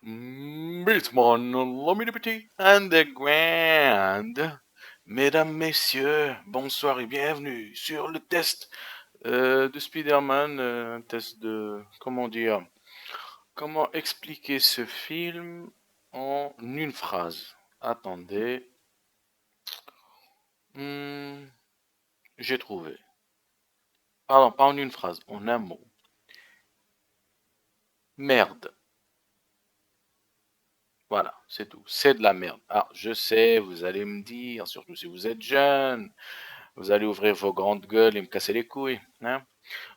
Bitman, l'homme petit and the grand. Mesdames, messieurs, bonsoir et bienvenue sur le test de Spider-Man, un test de, comment dire, comment expliquer ce film en une phrase. Attendez. Hmm, j'ai trouvé. Pardon, pas en une phrase, en un mot. Merde. Voilà, c'est tout. C'est de la merde. Alors, je sais, vous allez me dire, surtout si vous êtes jeune, vous allez ouvrir vos grandes gueules et me casser les couilles, hein.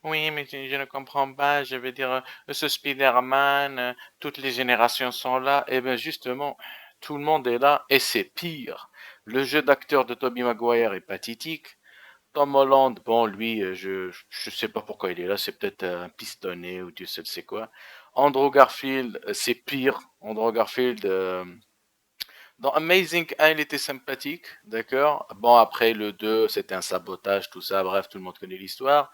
Oui, mais je ne comprends pas, je veux dire, ce Spider-Man, toutes les générations sont là. Eh bien, justement, tout le monde est là et c'est pire. Le jeu d'acteur de Tobey Maguire est pathétique. Tom Holland, bon, lui, je sais pas pourquoi il est là, c'est peut-être un pistonné ou Dieu seul sait quoi. Andrew Garfield, c'est pire. Andrew Garfield, dans Amazing 1, il était sympathique, d'accord. Bon, après le 2, c'était un sabotage, tout ça, bref, tout le monde connaît l'histoire.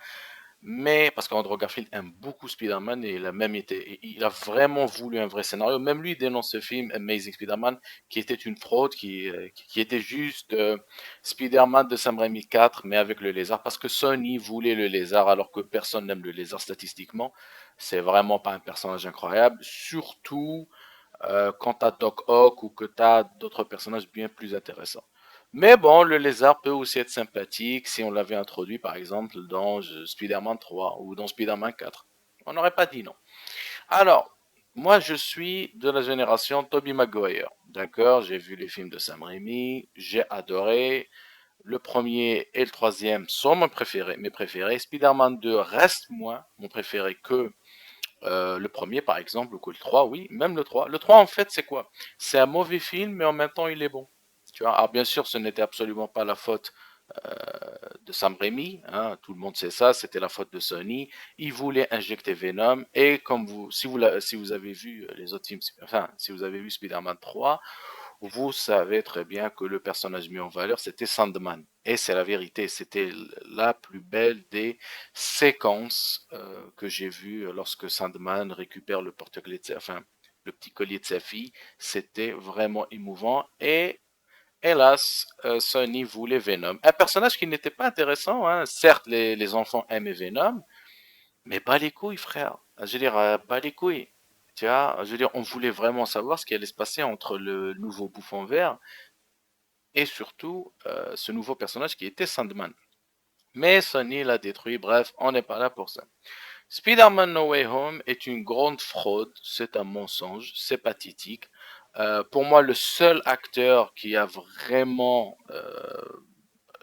Mais, parce qu'Andrew Garfield aime beaucoup Spider-Man et il a vraiment voulu un vrai scénario. Même lui dénonce ce film, Amazing Spider-Man, qui était une fraude, qui était juste Spider-Man de Sam Raimi 4, mais avec le lézard, parce que Sony voulait le lézard, alors que personne n'aime le lézard statistiquement. C'est vraiment pas un personnage incroyable, surtout quand t'as Doc Ock ou que t'as d'autres personnages bien plus intéressants. Mais bon, le lézard peut aussi être sympathique si on l'avait introduit par exemple dans Spider-Man 3 ou dans Spider-Man 4. On n'aurait pas dit non. Alors, moi je suis de la génération Tobey Maguire. D'accord, j'ai vu les films de Sam Raimi, j'ai adoré. Le premier et le troisième sont mes préférés. Spider-Man 2 reste moins mon préféré que le premier, par exemple, ou le 3, oui, même le 3. Le 3, en fait, c'est quoi? C'est un mauvais film, mais en même temps, il est bon. Tu vois, alors bien sûr, ce n'était absolument pas la faute euh, de Sam Raimi, hein, tout le monde sait ça, c'était la faute de Sony. Ils voulaient injecter Venom, et comme vous, si vous avez vu les autres films, enfin, si vous avez vu Spider-Man 3, vous savez très bien que le personnage mis en valeur, c'était Sandman. Et c'est la vérité, c'était la plus belle des séquences que j'ai vues lorsque Sandman récupère le porte-clés enfin, le petit collier de sa fille. C'était vraiment émouvant. Et hélas, Sony voulait Venom. Un personnage qui n'était pas intéressant, hein. Certes, les enfants aimaient Venom, mais pas les couilles, frère. Je veux dire, pas les couilles. Tu vois, je veux dire, on voulait vraiment savoir ce qui allait se passer entre le nouveau bouffon vert et surtout ce nouveau personnage qui était Sandman. Mais Sony l'a détruit, bref, on n'est pas là pour ça. Spider-Man No Way Home est une grande fraude, c'est un mensonge, c'est pathétique. Pour moi, le seul acteur qui a vraiment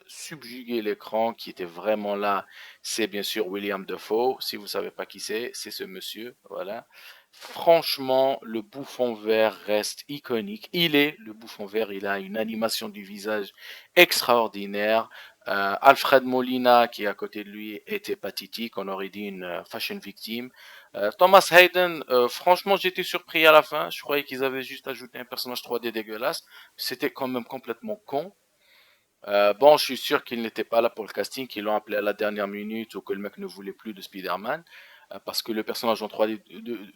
subjugué l'écran, qui était vraiment là, c'est bien sûr William Dafoe. Si vous savez pas qui c'est ce monsieur, voilà. Franchement, le bouffon vert reste iconique. Il est le bouffon vert, il a une animation du visage extraordinaire. Alfred Molina, qui est à côté de lui, était pathétique. On aurait dit une fashion victime. Thomas Hayden, franchement, j'étais surpris à la fin. Je croyais qu'ils avaient juste ajouté un personnage 3D dégueulasse. C'était quand même complètement con. Bon, je suis sûr qu'il n'était pas là pour le casting, qu'ils l'ont appelé à la dernière minute ou que le mec ne voulait plus de Spider-Man, parce que le personnage en 3D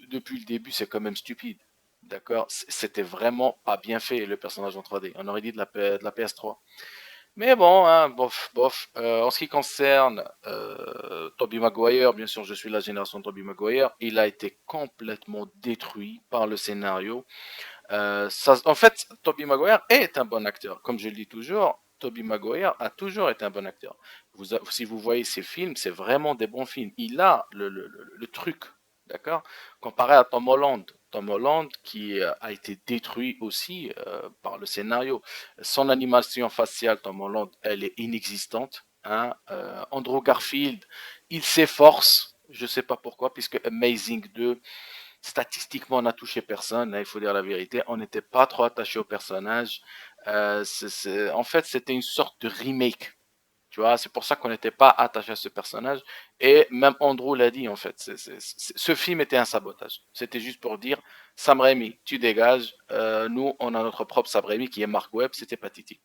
depuis le début, c'est quand même stupide. D'accord? C'était vraiment pas bien fait, le personnage en 3D. On aurait dit de la PS3. Mais bon, hein, bof, bof. En ce qui concerne Tobey Maguire, bien sûr, je suis la génération de Tobey Maguire. Il a été complètement détruit par le scénario. En fait, Tobey Maguire est un bon acteur. Comme je le dis toujours, Tobey Maguire a toujours été un bon acteur. Si vous voyez ses films, c'est vraiment des bons films. Il a le truc, d'accord. Comparé à Tom Holland. Tom Holland qui a été détruit aussi par le scénario. Son animation faciale, Tom Holland, elle est inexistante. Hein. Andrew Garfield, il s'efforce, je ne sais pas pourquoi, puisque Amazing 2 statistiquement, on n'a touché personne, hein, il faut dire la vérité. On n'était pas trop attaché au personnage. En fait, c'était une sorte de remake. Tu vois, c'est pour ça qu'on n'était pas attaché à ce personnage. Et même Andrew l'a dit, en fait. Ce film était un sabotage. C'était juste pour dire, Sam Raimi, tu dégages. Nous, on a notre propre Sam Raimi qui est Mark Webb. C'était pathétique.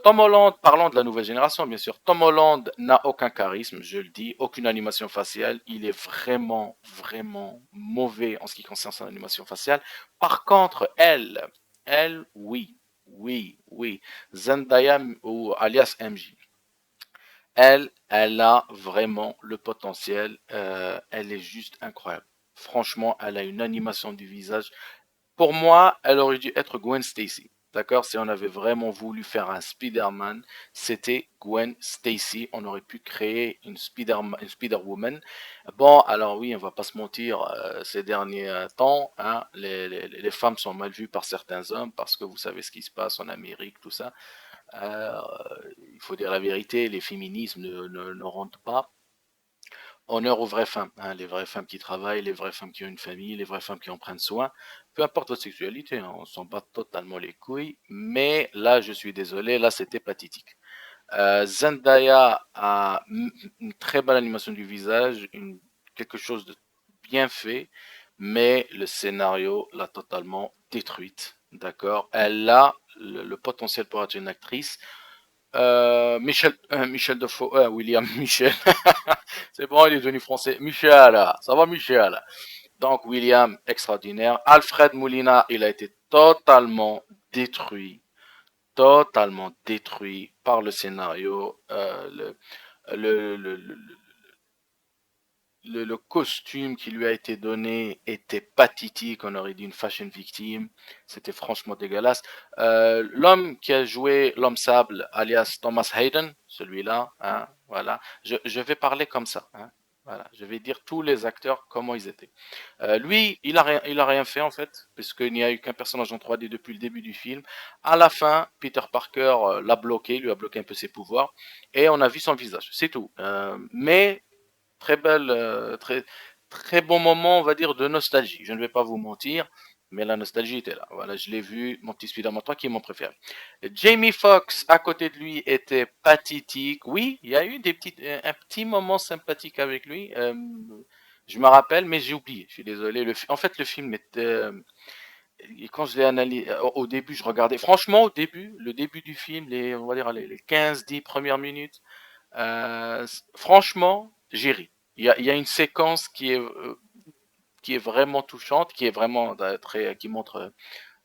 Tom Holland, parlons de la nouvelle génération, bien sûr. Tom Holland n'a aucun charisme, je le dis, aucune animation faciale. Il est vraiment, vraiment mauvais en ce qui concerne son animation faciale. Par contre, oui, oui, oui. Zendaya ou alias MJ. Elle a vraiment le potentiel. Elle est juste incroyable. Franchement, elle a une animation du visage. Pour moi, elle aurait dû être Gwen Stacy. D'accord? Si on avait vraiment voulu faire un Spider-Man, c'était Gwen Stacy. On aurait pu créer une Spider-Woman. Bon, alors oui, on va pas se mentir, ces derniers temps, hein, les femmes sont mal vues par certains hommes parce que vous savez ce qui se passe en Amérique, tout ça. Euh, il faut dire la vérité, les féminismes ne rentrent pas. Honneur aux vraies femmes, hein, les vraies femmes qui travaillent, les vraies femmes qui ont une famille, les vraies femmes qui en prennent soin, peu importe votre sexualité, hein, on s'en bat totalement les couilles, mais là, je suis désolé, là, c'était pathétique. Zendaya a une très belle animation du visage, quelque chose de bien fait, mais le scénario l'a totalement détruite, d'accord? Elle a le potentiel pour être une actrice, Michel Defoe, William Michel. C'est bon, il est devenu français. Michel, ça va Michel. Donc William, extraordinaire. Alfred Moulina, il a été totalement détruit par le scénario. Le, le costume qui lui a été donné était pathétique, on aurait dit une fashion victime, c'était franchement dégueulasse. L'homme qui a joué l'homme sable, alias Thomas Hayden, celui-là, hein, voilà, je vais parler comme ça, hein, voilà, je vais dire tous les acteurs comment ils étaient. Lui, il a rien fait en fait, puisqu'il n'y a eu qu'un personnage en 3D depuis le début du film. À la fin, Peter Parker l'a bloqué, lui a bloqué un peu ses pouvoirs, et on a vu son visage, c'est tout. Mais très belle, très bon moment, on va dire, de nostalgie. Je ne vais pas vous mentir, mais la nostalgie était là. Voilà, je l'ai vu, mon petit Spider-Man 3 qui est mon préféré. Jamie Foxx, à côté de lui, était pathétique. Oui, il y a eu un petit moment sympathique avec lui. Je me rappelle, mais j'ai oublié. Je suis désolé. En fait, le film était. Quand je l'ai analysé, au début, je regardais. Franchement, au début, le début du film, on va dire, les 15-10 premières minutes, franchement, j'ai ri. Il y a une séquence qui est vraiment touchante, qui est vraiment qui montre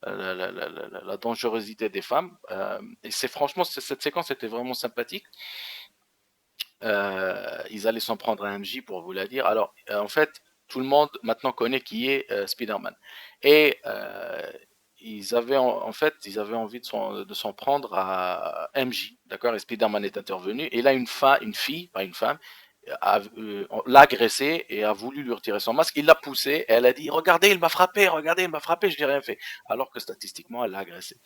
la dangerosité des femmes. Et c'est franchement, cette séquence était vraiment sympathique. Ils allaient s'en prendre à MJ pour vous la dire. Alors, en fait, tout le monde maintenant connaît qui est Spider-Man. Et en fait, ils avaient envie de s'en prendre à MJ, d'accord? Et Spider-Man est intervenu. Et là, une fille, pas une femme, l'a agressé et a voulu lui retirer son masque. Il l'a poussé et elle a dit regardez, il m'a frappé, je n'ai rien fait. Alors que statistiquement, elle l'a agressé.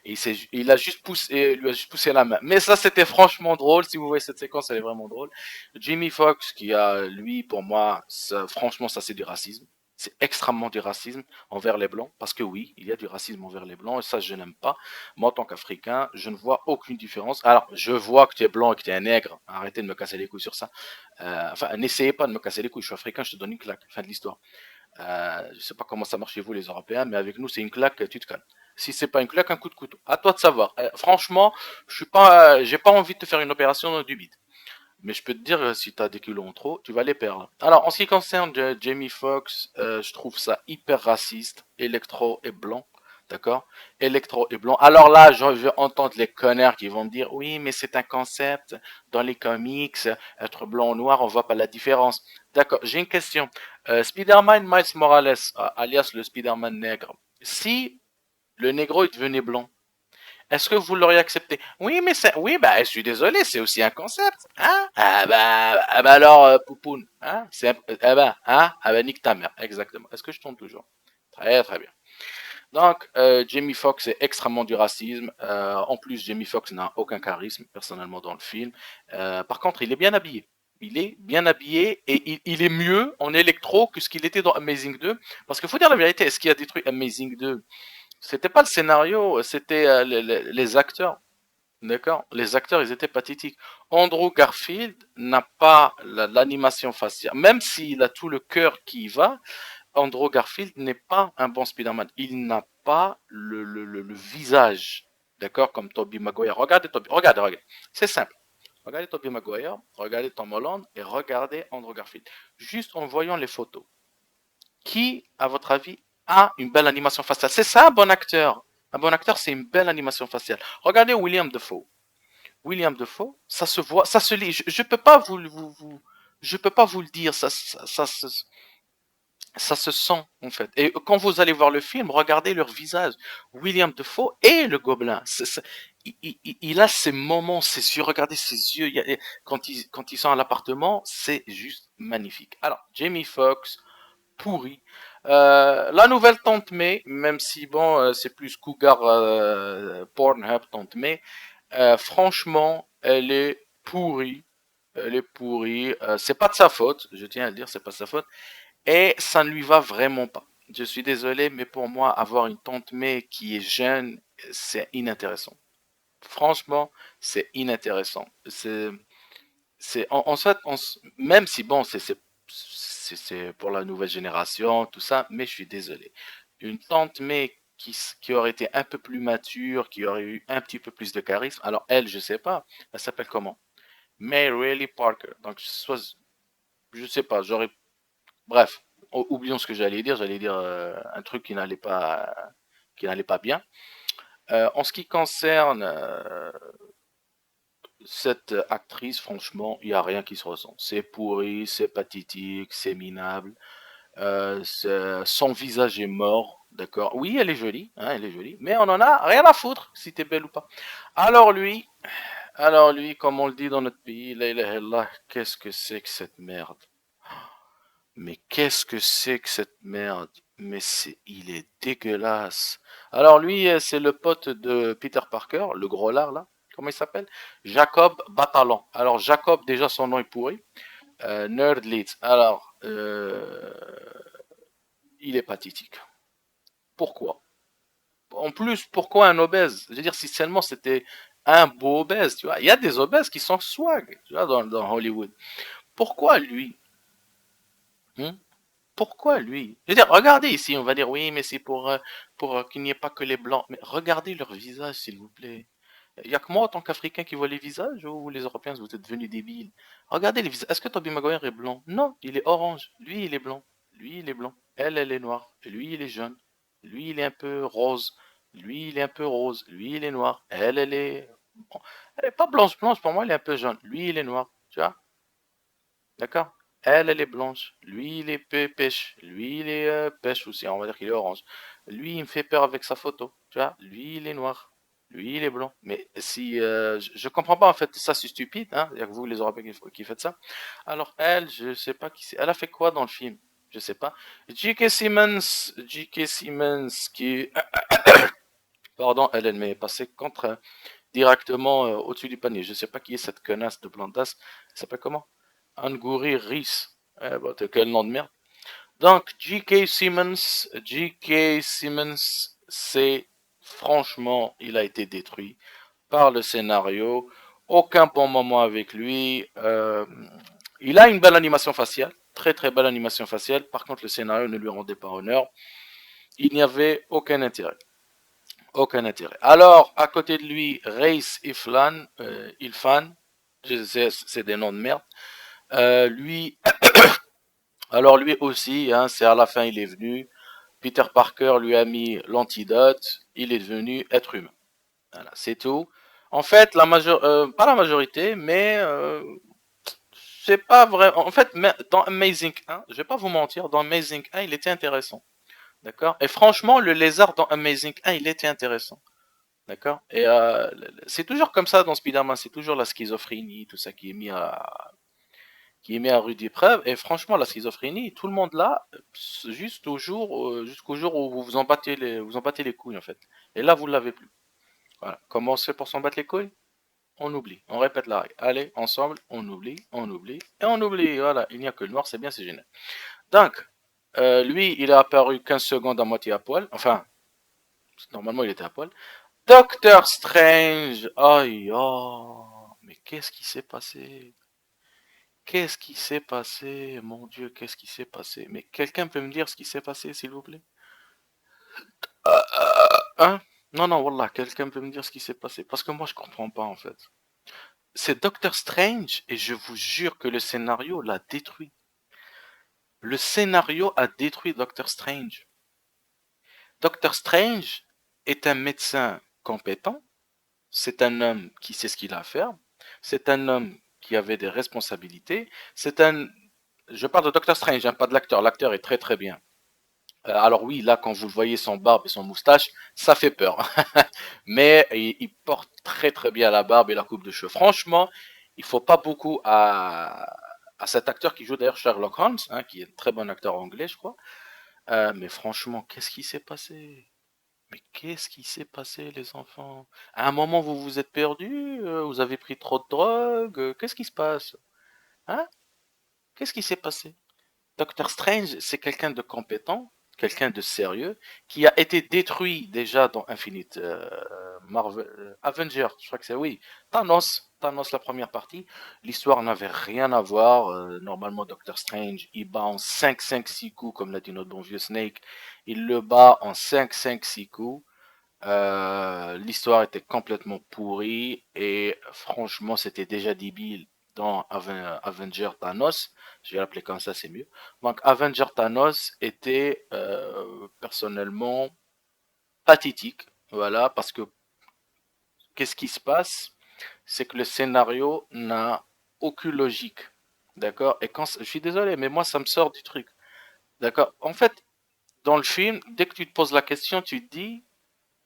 Et il a juste poussé, lui a juste poussé la main. Mais ça, c'était franchement drôle. Si vous voyez cette séquence, elle est vraiment drôle. Jimmy Fox, qui a, lui, pour moi, franchement, ça c'est du racisme. C'est extrêmement du racisme envers les blancs, parce que oui, il y a du racisme envers les blancs, et ça je n'aime pas. Moi, en tant qu'Africain, je ne vois aucune différence. Alors, je vois que tu es blanc et que tu es un nègre, arrêtez de me casser les couilles sur ça. Enfin, n'essayez pas de me casser les couilles, je suis africain, je te donne une claque, fin de l'histoire. Je sais pas comment ça marche chez vous les Européens, mais avec nous c'est une claque, tu te calmes. Si c'est pas une claque, un coup de couteau. À toi de savoir. Franchement, j'ai pas envie de te faire une opération du bide. Mais je peux te dire, si tu as des kilos en trop, tu vas les perdre. Alors, en ce qui concerne Jamie Foxx, je trouve ça hyper raciste. Electro est blanc. D'accord? Electro est blanc. Alors là, je vais entendre les connards qui vont me dire, oui, mais c'est un concept. Dans les comics, être blanc ou noir, on voit pas la différence. D'accord, j'ai une question. Spider-Man Miles Morales, alias le Spider-Man nègre, si le négro est devenu blanc, est-ce que vous l'auriez accepté? Oui, mais oui, bah, je suis désolé, c'est aussi un concept, hein? Ah bah alors, Poupoune, hein? Ah bah, nique ta mère, exactement. Est-ce que je tombe toujours? Très, très bien. Donc, Jamie Foxx est extrêmement du racisme. En plus, Jamie Foxx n'a aucun charisme, personnellement, dans le film. Par contre, il est bien habillé. Il est bien habillé et il est mieux en électro que ce qu'il était dans Amazing 2. Parce qu'il faut dire la vérité, est-ce qui a détruit Amazing 2? C'était pas le scénario, c'était les acteurs. D'accord? Les acteurs, ils étaient pathétiques. Andrew Garfield n'a pas l'animation faciale. Même s'il a tout le cœur qui y va, Andrew Garfield n'est pas un bon Spider-Man. Il n'a pas le visage. D'accord? Comme Tobey Maguire. Regardez. C'est simple. Regardez Tobey Maguire, regardez Tom Holland et regardez Andrew Garfield. Juste en voyant les photos. Qui, à votre avis, a une belle animation faciale? C'est ça un bon acteur. Un bon acteur, c'est une belle animation faciale. Regardez William Defoe. William Defoe, ça se voit, ça se lit. Je peux pas je peux pas vous le dire. Ça se sent en fait. Et quand vous allez voir le film, regardez leur visage. William Defoe et le gobelin. Il a ces moments, ses yeux, regardez ses yeux. Quand ils sont à l'appartement, c'est juste magnifique. Alors, Jamie Foxx, pourri. La nouvelle Tante May, même si bon, c'est plus Cougar Pornhub Tante May, franchement, elle est pourrie. Elle est pourrie. C'est pas de sa faute, je tiens à le dire, c'est pas de sa faute. Et ça ne lui va vraiment pas. Je suis désolé, mais pour moi, avoir une tante May qui est jeune, c'est inintéressant. Franchement, c'est inintéressant. En fait, même si bon, c'est pour la nouvelle génération, tout ça, mais je suis désolé. Une tante May qui aurait été un peu plus mature, qui aurait eu un petit peu plus de charisme. Alors elle, je sais pas, elle s'appelle comment? May Riley Parker. Donc soit, je sais pas, j'aurais bref, oublions ce que j'allais dire. J'allais dire un truc qui n'allait pas bien. En ce qui concerne cette actrice, franchement, il n'y a rien qui se ressent. C'est pourri, c'est pathétique, c'est minable. Son visage est mort, d'accord. Oui, elle est jolie, hein, elle est jolie, mais on en a rien à foutre si t'es belle ou pas. Alors lui, alors lui, comme on le dit dans notre pays, la ilaha illallah, qu'est-ce que c'est que cette merde? Mais qu'est-ce que c'est que cette merde? Mais il est dégueulasse. Alors lui, c'est le pote de Peter Parker, le gros lard là. Comment il s'appelle? Jacob Batalon. Alors Jacob, déjà son nom est pourri. Nerd Leeds. Alors, il est pathétique. Pourquoi? En plus, pourquoi un obèse? Je veux dire, si seulement c'était un beau obèse, tu vois. Il y a des obèses qui sont swag, tu vois, dans Hollywood. Pourquoi lui? Hein? Pourquoi lui? Je veux dire, regardez ici, on va dire oui, mais c'est pour qu'il n'y ait pas que les blancs. Mais regardez leur visage, s'il vous plaît. Il n'y a que moi, en tant qu'Africain, qui vois les visages, ou les Européens, vous êtes devenus débiles. Regardez les visages. Est-ce que Tobey Maguire est blanc? Non, il est orange. Lui, il est blanc. Lui, il est blanc. Elle est noire. Lui, il est jaune. Lui, il est un peu rose. Lui, il est un peu rose. Lui, il est noir. Elle est... bon, elle est pas blanche, pour moi, elle est un peu jaune. Lui, il est noir. Tu vois? D'accord? Elle est blanche. Lui, il est pêche. Lui, il est pêche aussi. On va dire qu'il est orange. Lui, il me fait peur avec sa photo. Tu vois? Lui, il est noir. Lui, il est blanc. Mais si je comprends pas en fait, ça c'est stupide, hein. Il y a que vous les Européens qui faites ça. Alors elle, je sais pas qui c'est. Elle a fait quoi dans le film? Je sais pas. J.K. Simmons qui, pardon, elle m'est passée contre directement au-dessus du panier. Je sais pas qui est cette connasse de Plantas. Elle s'appelle comment? Angouri Reese. Bah, quel nom de merde. Donc, J.K. Simmons, c'est franchement, il a été détruit par le scénario. Aucun bon moment avec lui. Il a une belle animation faciale, très très belle animation faciale. Par contre, le scénario ne lui rendait pas honneur. Il n'y avait aucun intérêt. Aucun intérêt. Alors, à côté de lui, Race Ilfan, c'est des noms de merde. Lui, alors lui aussi, hein, c'est à la fin, il est venu. Peter Parker lui a mis l'antidote. Il est devenu être humain. Voilà, c'est tout. En fait, pas la majorité, mais c'est pas vrai. En fait, dans Amazing 1, je vais pas vous mentir, dans Amazing 1, il était intéressant. D'accord? Et franchement, le lézard dans Amazing 1, il était intéressant. D'accord? Et c'est toujours comme ça dans Spider-Man, c'est toujours la schizophrénie, tout ça qui est mis à rude épreuve. Et franchement, la schizophrénie, tout le monde là, jusqu'au jour où vous en battez les couilles, en fait. Et là, vous l'avez plus. Voilà. Comment on se fait pour s'en battre les couilles? On oublie. On répète la règle. Allez, ensemble, on oublie, et on oublie. Voilà. Il n'y a que le noir, c'est bien, c'est génial. Donc, lui, il a apparu 15 secondes à moitié à poil. Enfin, normalement, il était à poil. Doctor Strange. Aïe, oh. Mais qu'est-ce qui s'est passé? Qu'est-ce qui s'est passé? Mon Dieu, qu'est-ce qui s'est passé? Mais quelqu'un peut me dire ce qui s'est passé, s'il vous plaît? Hein? Non, non, wallah, quelqu'un peut me dire ce qui s'est passé. Parce que moi, je comprends pas, en fait. C'est Doctor Strange, et je vous jure que le scénario l'a détruit. Le scénario a détruit Doctor Strange. Doctor Strange est un médecin compétent, c'est un homme qui sait ce qu'il a à faire, c'est un homme qui avait des responsabilités, c'est un... Je parle de Doctor Strange, hein, pas de l'acteur, l'acteur est très très bien. Alors oui, là, quand vous le voyez, son barbe et son moustache, ça fait peur. Mais il porte très très bien la barbe et la coupe de cheveux. Franchement, il faut pas beaucoup à cet acteur qui joue d'ailleurs Sherlock Holmes, hein, qui est un très bon acteur anglais, je crois. Mais franchement, qu'est-ce qui s'est passé? Mais qu'est-ce qui s'est passé, les enfants? À un moment, vous vous êtes perdus? Vous avez pris trop de drogue? Qu'est-ce qui se passe? Hein? Qu'est-ce qui s'est passé? Doctor Strange, c'est quelqu'un de compétent, quelqu'un de sérieux, qui a été détruit déjà dans Infinite Marvel, Avenger, je crois que c'est oui. Thanos, la première partie. L'histoire n'avait rien à voir. Normalement, Doctor Strange, il bat en 5-5-6 coups, comme l'a dit notre bon vieux Snake. Il le bat en 5-5-6 coups. L'histoire était complètement pourrie et franchement, c'était déjà débile dans Avenger Thanos. Je vais l'appeler comme ça, c'est mieux. Donc, Avenger Thanos était personnellement pathétique. Voilà, parce que qu'est-ce qui se passe? C'est que le scénario n'a aucune logique. D'accord? Et quand je suis désolé, mais moi, ça me sort du truc. D'accord? En fait, dans le film, dès que tu te poses la question, tu te dis,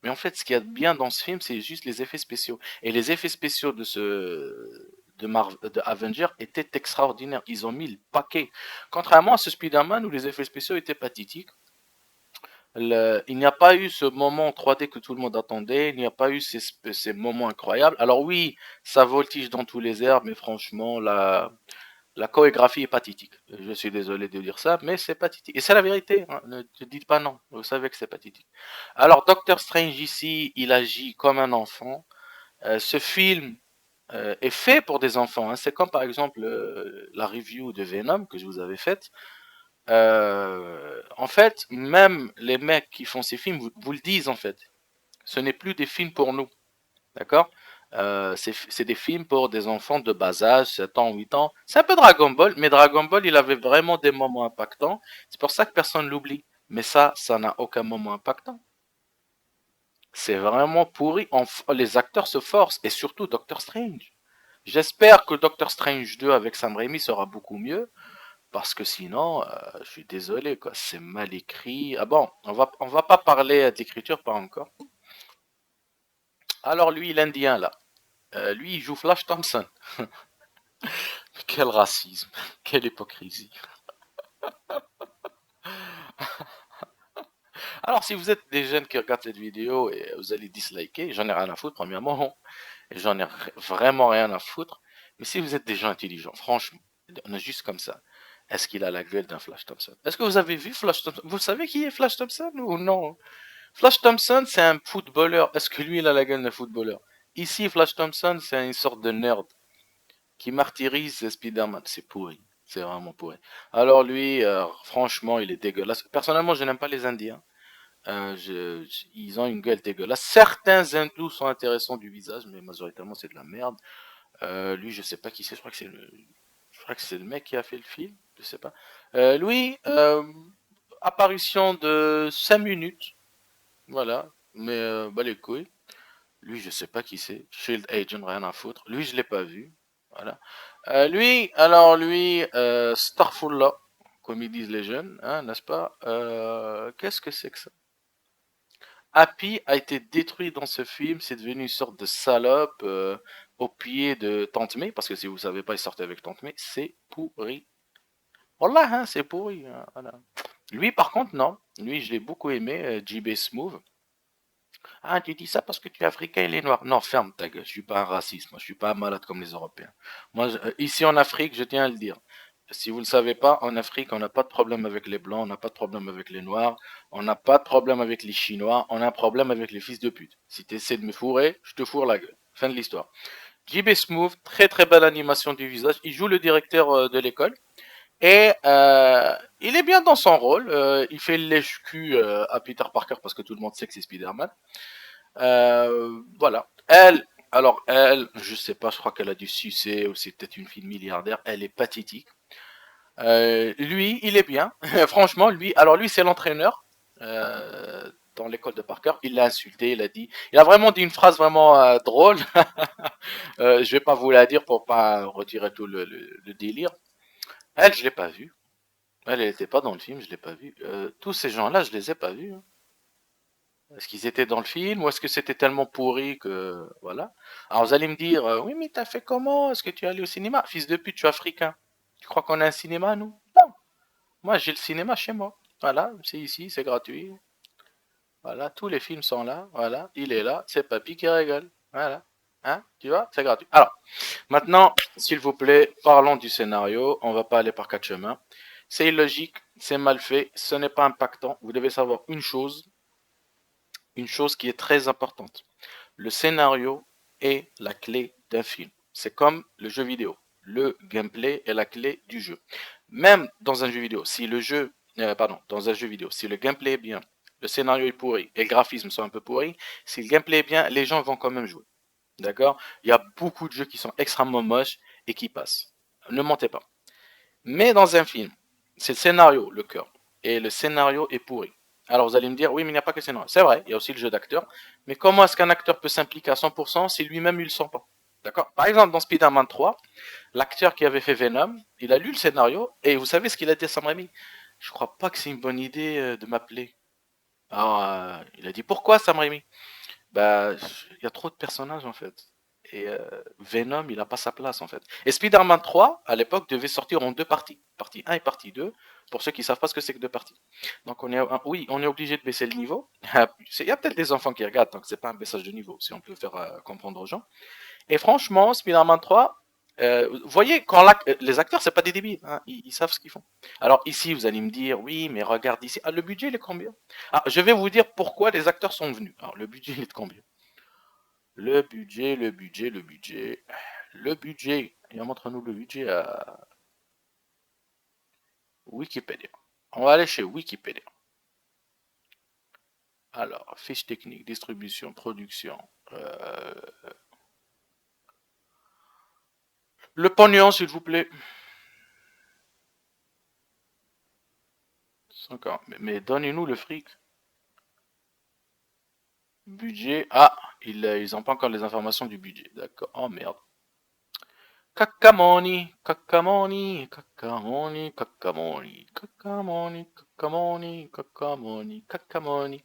mais en fait, ce qu'il y a de bien dans ce film, c'est juste les effets spéciaux. Et les effets spéciaux de Avenger étaient extraordinaires. Ils ont mis le paquet. Contrairement à ce Spider-Man où les effets spéciaux étaient pathétiques, il n'y a pas eu ce moment 3D que tout le monde attendait. Il n'y a pas eu ces moments incroyables. Alors oui, ça voltige dans tous les airs, mais franchement, la chorégraphie est pathétique. Je suis désolé de dire ça, mais c'est pathétique. Et c'est la vérité, hein. Ne te dites pas non. Vous savez que c'est pathétique. Alors, Doctor Strange ici, il agit comme un enfant. Ce film est fait pour des enfants, hein. C'est comme par exemple la review de Venom que je vous avais faite. En fait, même les mecs qui font ces films vous le disent en fait. Ce n'est plus des films pour nous. D'accord? C'est des films pour des enfants de bas âge, 7 ans, 8 ans. C'est un peu Dragon Ball, mais Dragon Ball, il avait vraiment des moments impactants. C'est pour ça que personne l'oublie. Mais ça n'a aucun moment impactant. C'est vraiment pourri. Les acteurs se forcent, et surtout Doctor Strange. J'espère que Doctor Strange 2 avec Sam Raimi sera beaucoup mieux, parce que sinon, je suis désolé, quoi. C'est mal écrit. Ah bon, on va pas parler d'écriture, pas encore. Alors lui, l'Indien, là. Lui, il joue Flash Thompson. Quel racisme, quelle hypocrisie. Alors, si vous êtes des jeunes qui regardent cette vidéo et vous allez disliker, j'en ai rien à foutre, premièrement, et j'en ai vraiment rien à foutre. Mais si vous êtes des gens intelligents, franchement, on est juste comme ça. Est-ce qu'il a la gueule d'un Flash Thompson? Est-ce que vous avez vu Flash Thompson? Vous savez qui est Flash Thompson ou non? Flash Thompson, c'est un footballeur. Est-ce que lui, il a la gueule d'un footballeur? Ici, Flash Thompson, c'est une sorte de nerd qui martyrise Spider-Man. C'est pourri. C'est vraiment pourri. Alors lui, franchement, il est dégueulasse. Personnellement, je n'aime pas les Indiens. Ils ont une gueule dégueulasse. Certains hindous sont intéressants du visage, mais majoritairement c'est de la merde. Lui, je sais pas qui c'est. Je crois que c'est le mec qui a fait le film. Je sais pas. Lui, apparition de 5 minutes. Voilà. Mais bah les couilles. Lui, je sais pas qui c'est. Shield Agent, rien à foutre. Lui, je l'ai pas vu. Voilà. Lui, Starfullah, comme ils disent les jeunes, hein, n'est-ce pas? Qu'est-ce que c'est que ça? Happy a été détruit dans ce film. C'est devenu une sorte de salope au pied de Tante May, parce que si vous savez pas, il sortait avec Tante May. C'est pourri. Voilà, hein, c'est pourri, hein, voilà. Lui, par contre, non. Lui, je l'ai beaucoup aimé, JB Smooth. Ah, tu dis ça parce que tu es africain et il est noir. Non, ferme ta gueule. Je suis pas un raciste. Moi, je suis pas un malade comme les Européens. Moi, ici en Afrique, je tiens à le dire. Si vous ne le savez pas, en Afrique, on n'a pas de problème avec les blancs, on n'a pas de problème avec les noirs, on n'a pas de problème avec les Chinois, on a un problème avec les fils de pute. Si tu essaies de me fourrer, je te fourre la gueule. Fin de l'histoire. JB Smooth, très très belle animation du visage. Il joue le directeur de l'école. Et il est bien dans son rôle. Il fait le lèche-cul à Peter Parker parce que tout le monde sait que c'est Spider-Man. Voilà. Elle, alors elle, je sais pas, je crois qu'elle a dû sucer ou c'est peut-être une fille milliardaire. Elle est pathétique. Lui, il est bien. Franchement, lui, alors lui, c'est l'entraîneur dans l'école de Parker. Il l'a insulté, il a dit, il a vraiment dit une phrase vraiment drôle. Je vais pas vous la dire pour pas retirer tout le délire. Elle, je l'ai pas vue. Elle n'était pas dans le film, je l'ai pas vue. Tous ces gens-là, je les ai pas vus, hein. Est-ce qu'ils étaient dans le film ou est-ce que c'était tellement pourri que voilà. Alors vous allez me dire, oui mais t'as fait comment? Est-ce que tu es allé au cinéma? Fils de pute, tu es africain. Tu crois qu'on a un cinéma nous? Non. Moi j'ai le cinéma chez moi. Voilà, c'est ici, c'est gratuit. Voilà, tous les films sont là. Voilà, il est là, c'est papy qui régale. Voilà. Hein? Tu vois? C'est gratuit. Alors, maintenant, s'il vous plaît, parlons du scénario. On va pas aller par quatre chemins. C'est illogique, c'est mal fait, ce n'est pas impactant. Vous devez savoir une chose qui est très importante. Le scénario est la clé d'un film. C'est comme le jeu vidéo. Le gameplay est la clé du jeu. Même dans un jeu vidéo, si le jeu, dans un jeu vidéo, si le gameplay est bien, le scénario est pourri et les graphismes sont un peu pourris, si le gameplay est bien, les gens vont quand même jouer. D'accord? Il y a beaucoup de jeux qui sont extrêmement moches et qui passent. Ne mentez pas. Mais dans un film, c'est le scénario, le cœur. Et le scénario est pourri. Alors vous allez me dire, oui, mais il n'y a pas que le scénario. C'est vrai, il y a aussi le jeu d'acteur. Mais comment est-ce qu'un acteur peut s'impliquer à 100% si lui-même il ne le sent pas? D'accord? Par exemple, dans Spider-Man 3, l'acteur qui avait fait Venom, il a lu le scénario et vous savez ce qu'il a dit à Sam Raimi? Je crois pas que c'est une bonne idée de m'appeler. Alors, il a dit pourquoi Sam Raimi? Bah, il y a trop de personnages en fait. Et Venom, il n'a pas sa place en fait. Et Spider-Man 3, à l'époque, devait sortir en deux parties. Partie 1 et partie 2, pour ceux qui ne savent pas ce que c'est que deux parties. Donc oui, on est obligé de baisser le niveau. Il y a peut-être des enfants qui regardent, donc c'est pas un baissage de niveau, si on peut faire comprendre aux gens. Et franchement, Spider-Man 3, vous voyez, les acteurs, c'est pas des débiles, hein, ils savent ce qu'ils font. Alors ici, vous allez me dire, oui, mais regarde ici, le budget, il est combien? Je vais vous dire pourquoi les acteurs sont venus. Alors, le budget, il est de combien? Le budget, le budget, le budget. Le budget. Et montre-nous le budget à Wikipédia. On va aller chez Wikipédia. Alors, fiche technique, distribution, production. Le pognon, s'il vous plaît. Mais donnez-nous le fric. Budget. Ils n'ont pas encore les informations du budget. D'accord. Oh merde. Cacamoni, cacamoni, cacamoni, cacamoni, cacamoni, cacamoni, cacamoni, cacamoni.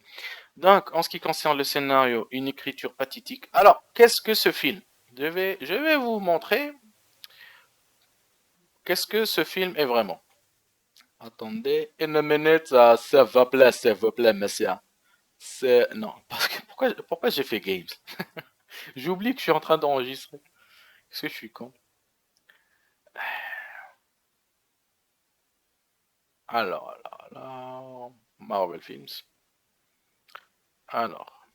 Donc, en ce qui concerne le scénario, une écriture pathétique. Alors, qu'est-ce que ce film? Je vais vous montrer qu'est-ce que ce film est vraiment. Attendez une minute, s'il vous plaît, monsieur. Non, parce que pourquoi j'ai fait Games? J'oublie que je suis en train d'enregistrer. Est-ce que je suis con? Alors, Marvel Films. Alors,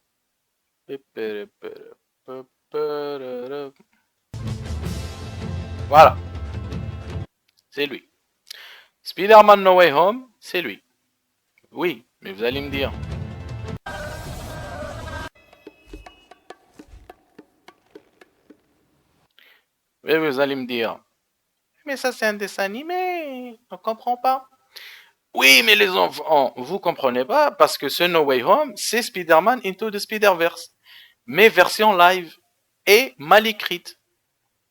voilà, c'est lui. Spider-Man No Way Home, c'est lui. Oui, mais vous allez me dire. Mais vous allez me dire. Mais ça, c'est un dessin animé. On comprend pas. Oui, mais les enfants, vous comprenez pas parce que ce No Way Home, c'est Spider-Man Into the Spider-Verse. Mais version live et mal écrite.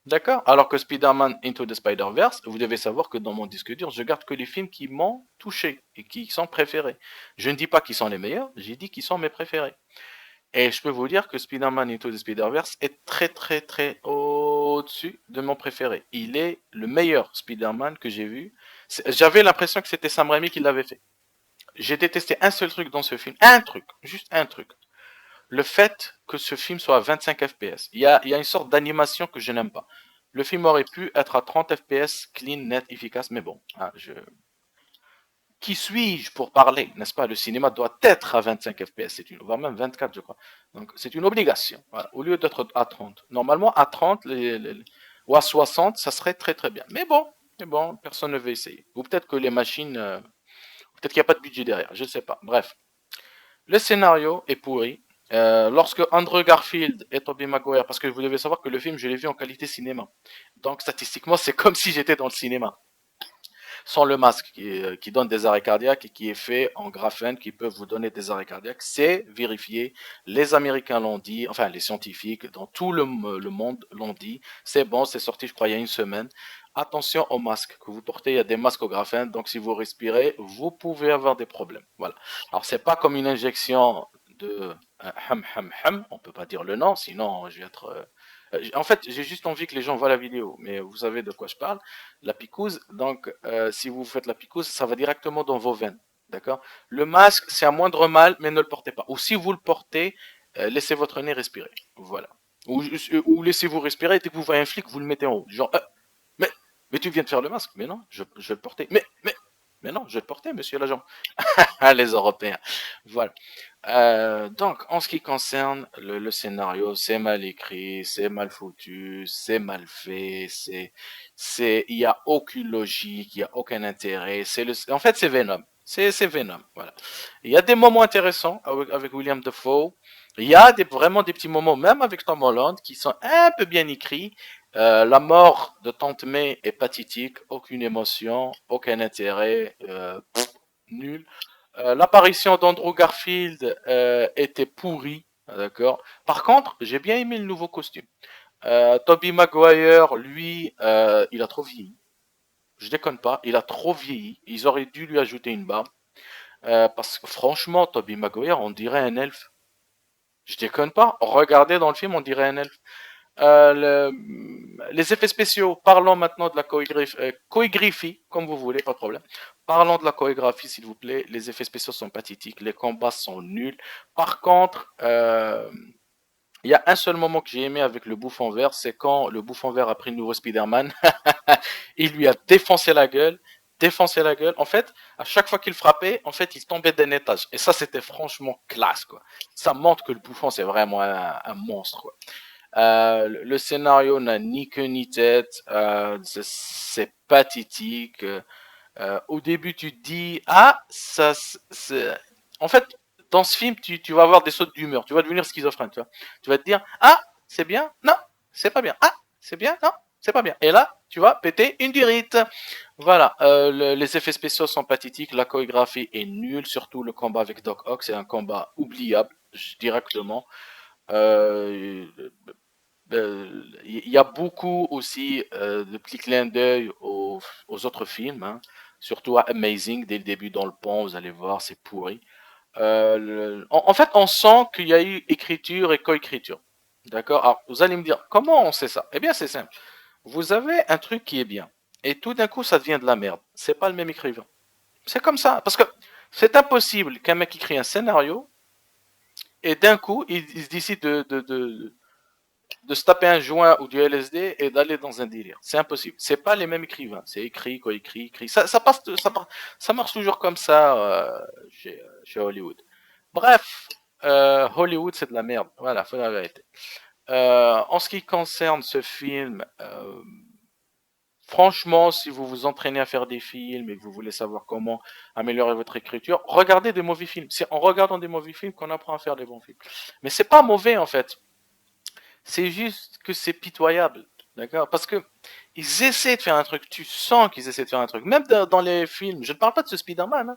D'accord? Alors que Spider-Man Into the Spider-Verse, vous devez savoir que dans mon disque dur, je garde que les films qui m'ont touché et qui sont préférés. Je ne dis pas qu'ils sont les meilleurs, j'ai dit qu'ils sont mes préférés. Et je peux vous dire que Spider-Man Into the Spider-Verse est très très très au-dessus de mon préféré. Il est le meilleur Spider-Man que j'ai vu. J'avais l'impression que c'était Sam Raimi qui l'avait fait. J'ai détesté un seul truc dans ce film. Un truc, juste un truc. Le fait que ce film soit à 25 FPS. Il y a une sorte d'animation que je n'aime pas. Le film aurait pu être à 30 FPS, clean, net, efficace, mais bon, qui suis-je pour parler, n'est-ce pas? Le cinéma doit être à 25 FPS, voire même 24, je crois. Donc, c'est une obligation, voilà, au lieu d'être à 30. Normalement, à 30 ou à 60, ça serait très très bien. Mais bon, personne ne veut essayer. Ou peut-être que les machines, peut-être qu'il n'y a pas de budget derrière, je ne sais pas. Bref, le scénario est pourri. Lorsque Andrew Garfield et Tobey Maguire, parce que vous devez savoir que le film, je l'ai vu en qualité cinéma. Donc, statistiquement, c'est comme si j'étais dans le cinéma. Sans le masque qui donne des arrêts cardiaques et qui est fait en graphène qui peuvent vous donner des arrêts cardiaques. C'est vérifié. Les Américains l'ont dit, enfin les scientifiques dans tout le monde l'ont dit. C'est bon, c'est sorti je crois il y a une semaine. Attention aux masques que vous portez, il y a des masques au graphène, donc si vous respirez, vous pouvez avoir des problèmes. Voilà. Alors c'est pas comme une injection de on peut pas dire le nom, sinon je vais être... en fait, j'ai juste envie que les gens voient la vidéo, mais vous savez de quoi je parle. La picouse, donc si vous faites la picouse, ça va directement dans vos veines. D'accord. Le masque, c'est un moindre mal, mais ne le portez pas. Ou si vous le portez, laissez votre nez respirer. Voilà. Ou laissez-vous respirer, et dès que vous voyez un flic, vous le mettez en haut. Genre, mais, mais tu viens de faire le masque. Mais non, je vais le porter. Mais non, je vais le porter, monsieur l'agent. Ah, les Européens. Voilà. Donc, en ce qui concerne le scénario, c'est mal écrit, c'est mal foutu, c'est mal fait, il y a aucune logique, il y a aucun intérêt. En fait, c'est Venom. C'est Venom. Voilà. Il y a des moments intéressants avec William Dafoe. Il y a vraiment des petits moments, même avec Tom Holland, qui sont un peu bien écrits. La mort de Tante May est pathétique, aucune émotion, aucun intérêt, nul. L'apparition d'Andrew Garfield était pourrie, d'accord. Par contre, j'ai bien aimé le nouveau costume. Tobey Maguire, lui, il a trop vieilli. Je déconne pas, il a trop vieilli. Ils auraient dû lui ajouter une barbe. Parce que franchement, Tobey Maguire, on dirait un elfe. Je déconne pas. Regardez dans le film, on dirait un elfe. Les effets spéciaux, parlons maintenant de la chorégraphie, comme vous voulez, pas de problème. Parlons de la chorégraphie, s'il vous plaît. Les effets spéciaux sont pathétiques, les combats sont nuls. Par contre, il y a un seul moment que j'ai aimé avec le bouffon vert, c'est quand le bouffon vert a pris le nouveau Spider-Man. Il lui a défoncé la gueule. Défoncé la gueule. En fait, à chaque fois qu'il frappait, en fait, il tombait d'un étage. Et ça, c'était franchement classe, quoi. Ça montre que le bouffon, c'est vraiment un monstre, quoi. Le scénario n'a ni queue ni tête, c'est pathétique. Au début, tu te dis, ah, ça, c'est... En fait, dans ce film, tu vas avoir des sautes d'humeur, tu vas devenir schizophrène, tu vois. Tu vas te dire, ah, c'est bien, non, c'est pas bien, ah, c'est bien, non, c'est pas bien. Et là, tu vas péter une durite. Voilà, les effets spéciaux sont pathétiques, la chorégraphie est nulle, surtout le combat avec Doc Ock, c'est un combat oubliable, directement. Euh, il y a beaucoup aussi de petits clins d'œil aux autres films, hein. Surtout à Amazing, dès le début dans le pont, vous allez voir, c'est pourri. En fait, on sent qu'il y a eu écriture et coécriture. D'accord. Alors, vous allez me dire, comment on sait ça? Eh bien, c'est simple. Vous avez un truc qui est bien, et tout d'un coup, ça devient de la merde. C'est pas le même écrivain. C'est comme ça, parce que c'est impossible qu'un mec écrit un scénario et d'un coup, il décide de se taper un joint ou du LSD et d'aller dans un délire. C'est impossible. C'est pas les mêmes écrivains. C'est écrit, quoi, écrit, écrit. Ça marche toujours comme ça chez Hollywood. Bref, Hollywood c'est de la merde. Voilà, faut la vérité. En ce qui concerne ce film, franchement, si vous vous entraînez à faire des films et que vous voulez savoir comment améliorer votre écriture, regardez des mauvais films. C'est en regardant des mauvais films qu'on apprend à faire des bons films. Mais c'est pas mauvais en fait. C'est juste que c'est pitoyable. D'accord. Parce que ils essaient de faire un truc. Tu sens qu'ils essaient de faire un truc. Même dans les films. Je ne parle pas de ce Spider-Man, hein.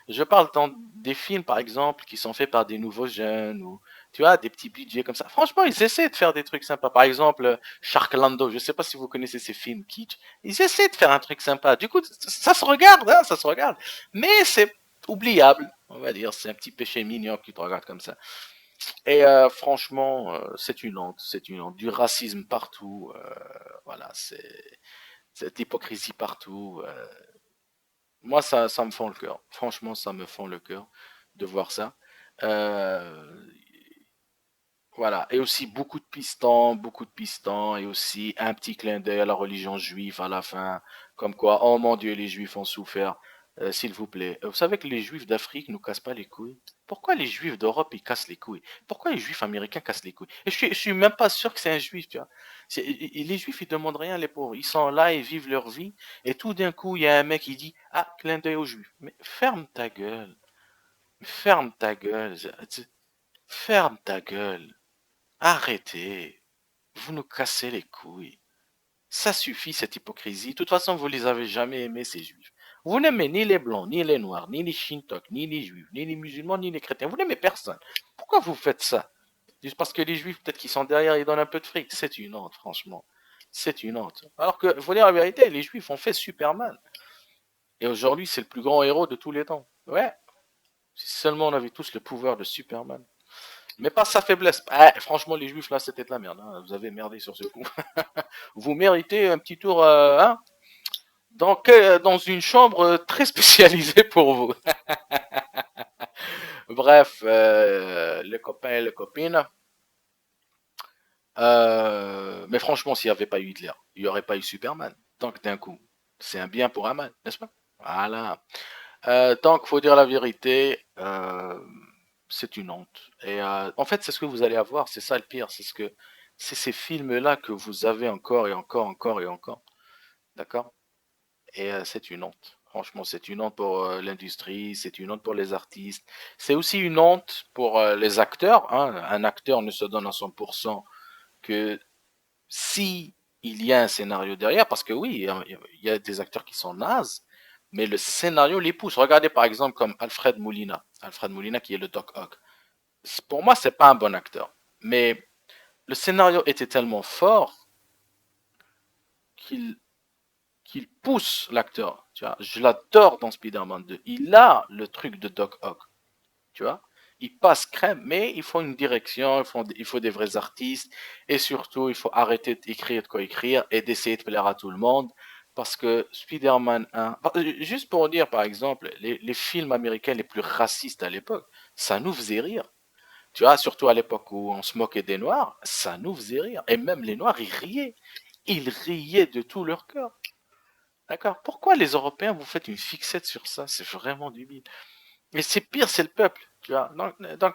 Je parle dans des films, par exemple, qui sont faits par des nouveaux jeunes ou, tu vois, des petits budgets comme ça. Franchement, ils essaient de faire des trucs sympas. Par exemple, Sharknado. Je ne sais pas si vous connaissez ces films kitsch. Ils essaient de faire un truc sympa. Du coup, ça se regarde, hein, ça se regarde. Mais c'est oubliable. On va dire, c'est un petit péché mignon qui te regarde comme ça. Et franchement, c'est une honte, c'est une honte. Du racisme partout, voilà, c'est cette hypocrisie partout. Moi, ça me fend le cœur. Franchement, ça me fend le cœur de voir ça. Euh, voilà. Et aussi beaucoup de pistons, et aussi un petit clin d'œil à la religion juive à la fin, comme quoi, oh mon Dieu, les juifs ont souffert. S'il vous plaît. Vous savez que les juifs d'Afrique nous cassent pas les couilles. Pourquoi les juifs d'Europe ils cassent les couilles? Pourquoi les juifs américains cassent les couilles? Et je suis même pas sûr que c'est un juif, tu vois. Les juifs ils demandent rien, les pauvres. Ils sont là, ils vivent leur vie. Et tout d'un coup, il y a un mec qui dit, ah, clin d'œil aux juifs. Mais ferme ta gueule. Ferme ta gueule. Ferme ta gueule. Arrêtez. Vous nous cassez les couilles. Ça suffit, cette hypocrisie. De toute façon, vous les avez jamais aimés, ces juifs. Vous n'aimez ni les blancs, ni les noirs, ni les shintok, ni les juifs, ni les musulmans, ni les chrétiens. Vous n'aimez personne. Pourquoi vous faites ça? Juste parce que les juifs, peut-être qu'ils sont derrière, ils donnent un peu de fric. C'est une honte, franchement. C'est une honte. Alors que, faut dire la vérité, les juifs ont fait Superman. Et aujourd'hui, c'est le plus grand héros de tous les temps. Ouais. Si seulement on avait tous le pouvoir de Superman. Mais pas sa faiblesse. Ah, franchement, les juifs, là, c'était de la merde. Hein. Vous avez merdé sur ce coup. Vous méritez un petit tour hein, dans une chambre très spécialisée pour vous. Bref, les copains et les copines. Mais franchement, s'il n'y avait pas eu Hitler, il n'y aurait pas eu Superman. Donc, d'un coup, c'est un bien pour un mal, n'est-ce pas? Voilà. Donc, faut dire la vérité, c'est une honte. Et en fait, c'est ce que vous allez avoir, c'est ça le pire, c'est ces films-là que vous avez encore et encore, encore et encore. D'accord? Et c'est une honte. Franchement, c'est une honte pour l'industrie, c'est une honte pour les artistes. C'est aussi une honte pour les acteurs. Hein. Un acteur ne se donne à 100% que si il y a un scénario derrière, parce que oui, il y a des acteurs qui sont nazes, mais le scénario les pousse. Regardez par exemple comme Alfred Molina. Alfred Molina qui est le Doc Ock. Pour moi, c'est pas un bon acteur. Mais le scénario était tellement fort qu'il qu'il pousse l'acteur. Tu vois, je l'adore dans Spider-Man 2. Il a le truc de Doc Ock. Tu vois, il passe crème, mais il faut une direction, il faut des vrais artistes, et surtout, il faut arrêter d'écrire de quoi écrire et d'essayer de plaire à tout le monde. Parce que Spider-Man 1, juste pour dire par exemple, les films américains les plus racistes à l'époque, ça nous faisait rire. Tu vois, surtout à l'époque où on se moquait des Noirs, ça nous faisait rire. Et même les Noirs, ils riaient. Ils riaient de tout leur cœur. D'accord? Pourquoi les Européens, vous faites une fixette sur ça? C'est vraiment débile. Et c'est pire, c'est le peuple. Tu vois? Donc,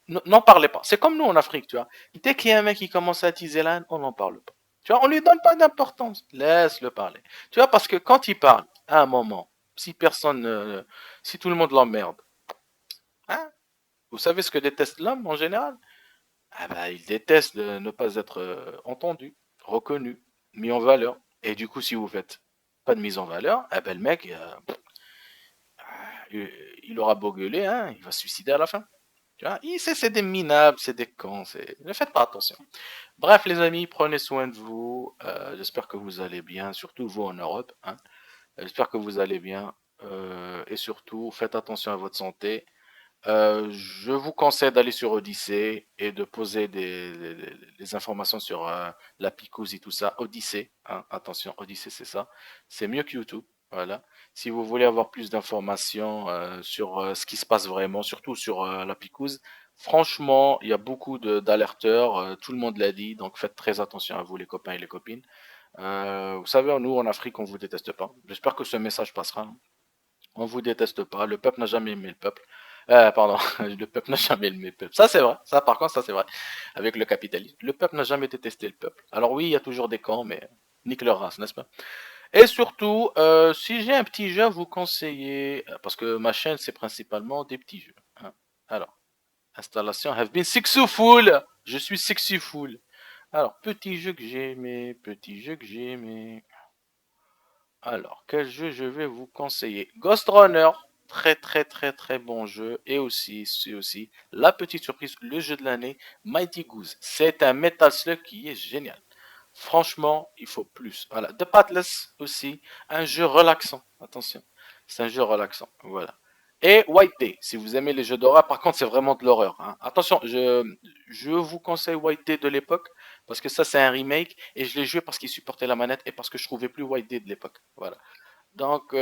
n'en parlez pas. C'est comme nous en Afrique, tu vois. Dès qu'il y a un mec qui commence à attiser la haine, on n'en parle pas. Tu vois, on lui donne pas d'importance. Laisse-le parler. Tu vois, parce que quand il parle, à un moment, si personne, si tout le monde l'emmerde, hein, vous savez ce que déteste l'homme en général? Ah bah, il déteste de ne pas être entendu, reconnu, mis en valeur. Et du coup, si vous faites pas de mise en valeur, eh ben, le mec, il aura beau gueuler, hein, il va se suicider à la fin. Tu vois, c'est des minables, c'est des cons, ne faites pas attention. Bref, les amis, prenez soin de vous. J'espère que vous allez bien, surtout vous en Europe. Hein. J'espère que vous allez bien. Et surtout, faites attention à votre santé. Je vous conseille d'aller sur Odyssée et de poser des informations sur la picouse et tout ça. Odyssée, hein, attention, Odyssée, c'est ça. C'est mieux que YouTube. Voilà. Si vous voulez avoir plus d'informations sur ce qui se passe vraiment, surtout sur la picouse, franchement, il y a beaucoup d'alerteurs. Tout le monde l'a dit, donc faites très attention à vous, les copains et les copines. Vous savez, nous en Afrique, on vous déteste pas. J'espère que ce message passera. On vous déteste pas. Le peuple n'a jamais aimé le peuple. Pardon, le peuple n'a jamais aimé le peuple. Ça, c'est vrai. Ça, par contre, ça, c'est vrai. Avec le capitalisme. Le peuple n'a jamais détesté le peuple. Alors oui, il y a toujours des camps, mais nique leur race, n'est-ce pas? Et surtout, si j'ai un petit jeu à vous conseiller, parce que ma chaîne, c'est principalement des petits jeux. Hein. Alors, installation have been successful. Je suis successful. Alors, petit jeu que j'ai aimé, petit jeu que j'ai aimé. Alors, quel jeu je vais vous conseiller? Ghost Runner, très très très très bon jeu. Et aussi, c'est aussi la petite surprise, le jeu de l'année, Mighty Goose. C'est un Metal Slug qui est génial. Franchement, il faut plus. Voilà, The Pathless aussi, un jeu relaxant. Attention, c'est un jeu relaxant. Voilà. Et White Day, si vous aimez les jeux d'horreur, par contre, c'est vraiment de l'horreur. Hein. Attention, je vous conseille White Day de l'époque, parce que ça, c'est un remake, et je l'ai joué parce qu'il supportait la manette et parce que je trouvais plus White Day de l'époque. Voilà. Donc,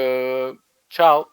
ciao.